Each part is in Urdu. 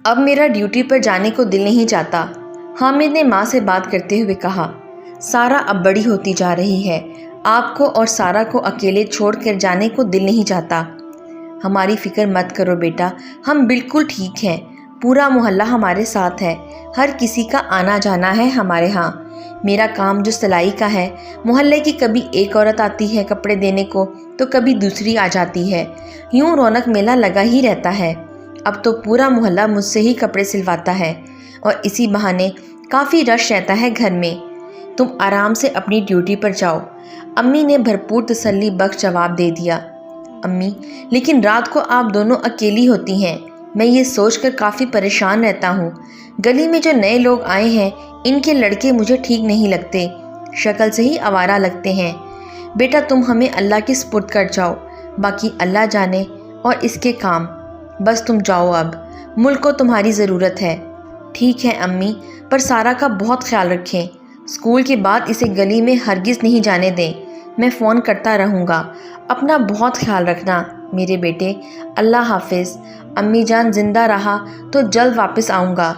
اب میرا ڈیوٹی پر جانے کو دل نہیں چاہتا، حامد نے ماں سے بات کرتے ہوئے کہا۔ سارا اب بڑی ہوتی جا رہی ہے، آپ کو اور سارا کو اکیلے چھوڑ کر جانے کو دل نہیں چاہتا۔ ہماری فکر مت کرو بیٹا، ہم بالکل ٹھیک ہیں، پورا محلہ ہمارے ساتھ ہے، ہر کسی کا آنا جانا ہے ہمارے ہاں۔ میرا کام جو سلائی کا ہے، محلے کی کبھی ایک عورت آتی ہے کپڑے دینے کو تو کبھی دوسری آ جاتی ہے، یوں رونق میلہ لگا ہی رہتا ہے۔ اب تو پورا محلہ مجھ سے ہی کپڑے سلواتا ہے اور اسی بہانے کافی رش رہتا ہے گھر میں۔ تم آرام سے اپنی ڈیوٹی پر جاؤ، امی نے بھرپور تسلی بخش جواب دے دیا۔ امی، لیکن رات کو آپ دونوں اکیلی ہوتی ہیں، میں یہ سوچ کر کافی پریشان رہتا ہوں۔ گلی میں جو نئے لوگ آئے ہیں ان کے لڑکے مجھے ٹھیک نہیں لگتے، شکل سے ہی آوارہ لگتے ہیں۔ بیٹا تم ہمیں اللہ کے سپرد کر جاؤ، باقی اللہ جانے اور اس کے کام، بس تم جاؤ اب، ملک کو تمہاری ضرورت ہے۔ ٹھیک ہے امی، پر سارا کا بہت خیال رکھیں، اسکول کے بعد اسے گلی میں ہرگز نہیں جانے دیں، میں فون کرتا رہوں گا، اپنا بہت خیال رکھنا میرے بیٹے، اللہ حافظ۔ امی جان زندہ رہا تو جلد واپس آؤں گا،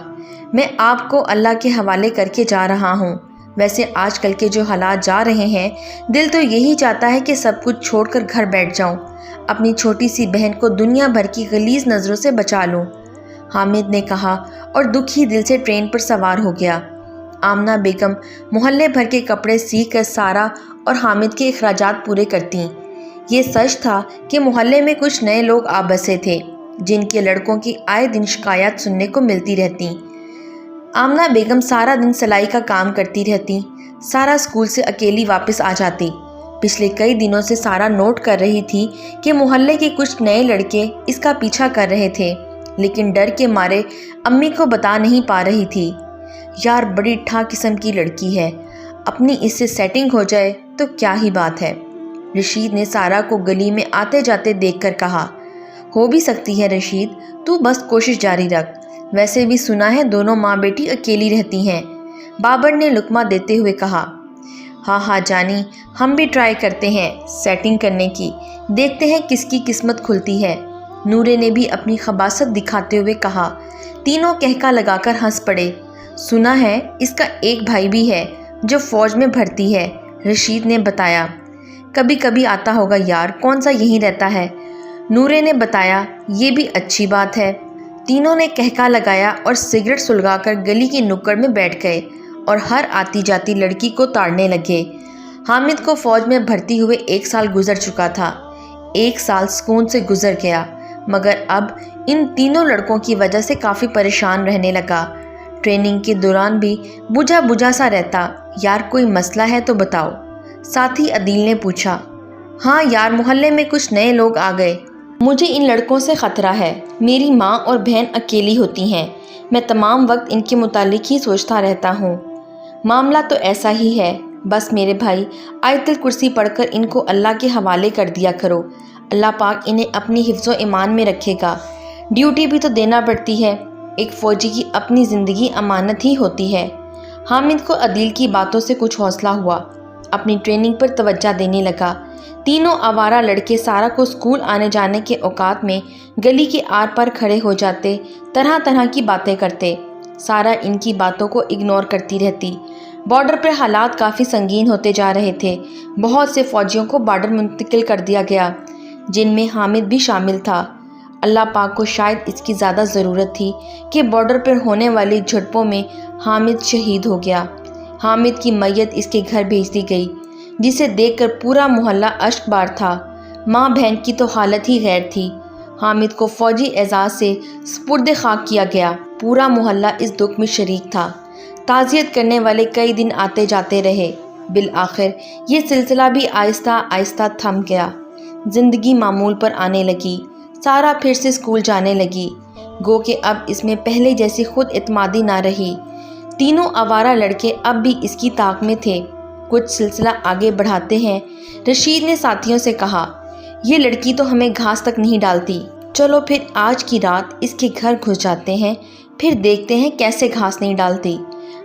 میں آپ کو اللہ کے حوالے کر کے جا رہا ہوں۔ ویسے آج کل کے جو حالات جا رہے ہیں، دل تو یہی چاہتا ہے کہ سب کچھ چھوڑ کر گھر بیٹھ جاؤں، اپنی چھوٹی سی بہن کو دنیا بھر کی غلیظ نظروں سے بچا لوں، حامد نے کہا اور دکھی دل سے ٹرین پر سوار ہو گیا۔ آمنہ بیگم محلے بھر کے کپڑے سی کر سارا اور حامد کے اخراجات پورے کرتیں۔ یہ سچ تھا کہ محلے میں کچھ نئے لوگ آ بسے تھے جن کے لڑکوں کی آئے دن شکایات سننے کو ملتی رہتیں۔ آمنہ بیگم سارا دن سلائی کا کام کرتی رہتی، سارا اسکول سے اکیلی واپس آ جاتی۔ پچھلے کئی دنوں سے سارا نوٹ کر رہی تھی کہ محلے کے کچھ نئے لڑکے اس کا پیچھا کر رہے تھے، لیکن ڈر کے مارے امی کو بتا نہیں پا رہی تھی۔ یار بڑی ٹھا قسم کی لڑکی ہے، اپنی اس سے سیٹنگ ہو جائے تو کیا ہی بات ہے، رشید نے سارا کو گلی میں آتے جاتے دیکھ کر کہا۔ ہو بھی سکتی ہے رشید، تو بس کوشش جاری رکھ، ویسے بھی سنا ہے دونوں ماں بیٹی اکیلی رہتی ہیں، بابر نے لقمہ دیتے ہوئے کہا۔ ہاں ہاں جانی، ہم بھی ٹرائی کرتے ہیں سیٹنگ کرنے کی، دیکھتے ہیں کس کی قسمت کھلتی ہے، نورے نے بھی اپنی خباثت دکھاتے ہوئے کہا۔ تینوں کہکا لگا کر ہنس پڑے۔ سنا ہے اس کا ایک بھائی بھی ہے جو فوج میں بھرتی ہے، رشید نے بتایا۔ کبھی کبھی آتا ہوگا یار، کون سا یہیں رہتا ہے، نورے نے بتایا۔ یہ بھی اچھی بات ہے۔ تینوں نے کہکا لگایا اور سگریٹ سلگا کر گلی کی نکڑ میں بیٹھ گئے اور ہر آتی جاتی لڑکی کو تاڑنے لگے۔ حامد کو فوج میں بھرتی ہوئے 1 سال گزر چکا تھا۔ 1 سال سکون سے گزر گیا، مگر اب ان تینوں لڑکوں کی وجہ سے کافی پریشان رہنے لگا۔ ٹریننگ کے دوران بھی بجھا بجھا سا رہتا۔ یار کوئی مسئلہ ہے تو بتاؤ، ساتھی عدیل نے پوچھا۔ ہاں یار، محلے میں کچھ نئے لوگ آ گئے، مجھے ان لڑکوں سے خطرہ ہے، میری ماں اور بہن اکیلی ہوتی ہیں، میں تمام وقت ان کے متعلق ہی سوچتا رہتا ہوں۔ معاملہ تو ایسا ہی ہے، بس میرے بھائی آیت الکرسی پڑھ کر ان کو اللہ کے حوالے کر دیا کرو، اللہ پاک انہیں اپنی حفظ و ایمان میں رکھے گا۔ ڈیوٹی بھی تو دینا پڑتی ہے، ایک فوجی کی اپنی زندگی امانت ہی ہوتی ہے۔ حامد کو عدیل کی باتوں سے کچھ حوصلہ ہوا، اپنی ٹریننگ پر توجہ دینے لگا۔ تینوں آوارہ لڑکے سارا کو اسکول آنے جانے کے اوقات میں گلی کے آر پار کھڑے ہو جاتے، طرح طرح کی باتیں کرتے۔ سارا ان کی باتوں کو اگنور کرتی رہتی۔ بارڈر پر حالات کافی سنگین ہوتے جا رہے تھے، بہت سے فوجیوں کو بارڈر منتقل کر دیا گیا، جن میں حامد بھی شامل تھا۔ اللہ پاک کو شاید اس کی زیادہ ضرورت تھی کہ بارڈر پر ہونے والی جھڑپوں میں حامد شہید ہو گیا۔ حامد کی میت اس کے گھر بھیج دی گئی، جسے دیکھ کر پورا محلہ اشک بار تھا۔ ماں بہن کی تو حالت ہی غیر تھی۔ حامد کو فوجی اعزاز سے سپرد خاک کیا گیا، پورا محلہ اس دکھ میں شریک تھا۔ تعزیت کرنے والے کئی دن آتے جاتے رہے، بالآخر یہ سلسلہ بھی آہستہ آہستہ تھم گیا۔ زندگی معمول پر آنے لگی، سارا پھر سے اسکول جانے لگی، گو کہ اب اس میں پہلے جیسی خود اعتمادی نہ رہی۔ تینوں آوارہ لڑکے اب بھی اس کی طاق میں تھے۔ کچھ سلسلہ آگے بڑھاتے ہیں، رشید نے ساتھیوں سے کہا۔ یہ لڑکی تو ہمیں گھاس تک نہیں ڈالتی، چلو پھر آج کی رات اس کے گھر گھس جاتے ہیں، پھر دیکھتے ہیں کیسے گھاس نہیں ڈالتی،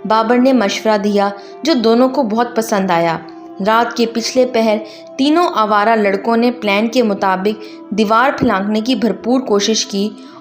بابر نے مشورہ دیا جو دونوں کو بہت پسند آیا۔ رات کے پچھلے پہر تینوں آوارہ لڑکوں نے پلان کے مطابق دیوار پھلانکنے کی بھرپور کوشش کی